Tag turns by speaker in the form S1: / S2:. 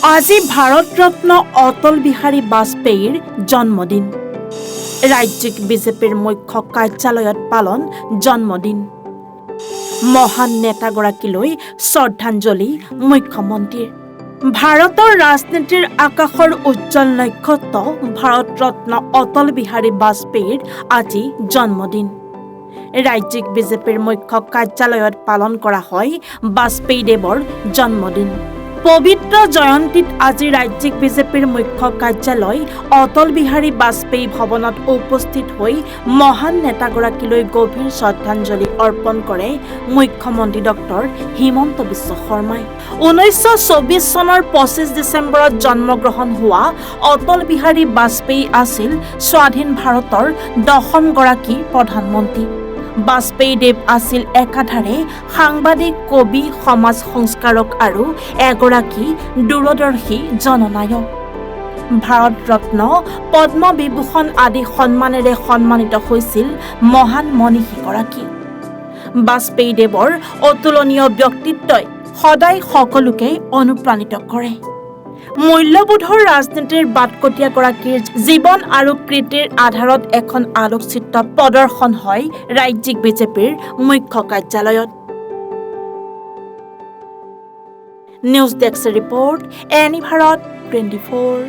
S1: আজি ভাৰতৰত্ন অটল বিহাৰী বাজপেয়ীৰ জন্মদিন। ৰাজ্যিক বিজেপিৰ মুখ্য কাৰ্যালয়ত পালন জন্মদিন। মহান নেতাগৰাকীলৈ শ্ৰদ্ধাঞ্জলি মুখ্যমন্ত্ৰীৰ। ভাৰতৰ ৰাজনীতিৰ আকাশৰ উজ্জ্বল নক্ষত্ৰ ভাৰতৰত্ন অটল বিহাৰী বাজপেয়ীৰ আজি জন্মদিন। ৰাজ্যিক বিজেপিৰ মুখ্য কাৰ্যালয়ত পালন কৰা হয় বাজপেয়ী দেৱৰ জন্মদিন। পবিত্ৰ জয়ন্তীত আজি ৰাজ্যিক বিজেপিৰ মুখ্য কাৰ্যালয় অটল বিহাৰী বাজপেয়ী ভৱনত উপস্থিত হৈ মহান নেতাগৰাকীলৈ গভীৰ শ্ৰদ্ধাঞ্জলি অৰ্পণ কৰে মুখ্যমন্ত্ৰী ডক্টৰ হিমন্ত বিশ্ব শৰ্মাই। 1924 চনৰ 25 ডিচেম্বৰত জন্মগ্ৰহণ হোৱা অটল বিহাৰী বাজপেয়ী আছিল স্বাধীন ভাৰতৰ 10মগৰাকী প্ৰধানমন্ত্ৰী। বাজপেয়ী দেৱ আছিল একাধাৰে সাংবাদিক, কবি, সমাজ সংস্কাৰক আৰু এগৰাকী দূৰদৰ্শী জননায়ক। ভাৰত ৰত্ন, পদ্ম বিভূষণ আদি সন্মানেৰে সন্মানিত হৈছিল মহান মনীষীগৰাকী। বাজপেয়ী দেৱৰ অতুলনীয় ব্যক্তিত্বই সদায় সকলোকে অনুপ্ৰাণিত কৰে। মূল্যবোধৰ ৰাজনীতিৰ বাটকটীয়াগৰাকীৰ জীৱন আৰু কৃতিৰ আধাৰত এখন আলোকচিত্ৰ প্ৰদৰ্শন হয় ৰাজ্যিক বিজেপিৰ মুখ্য কাৰ্যালয়ত। News desk report, any Bharat 24।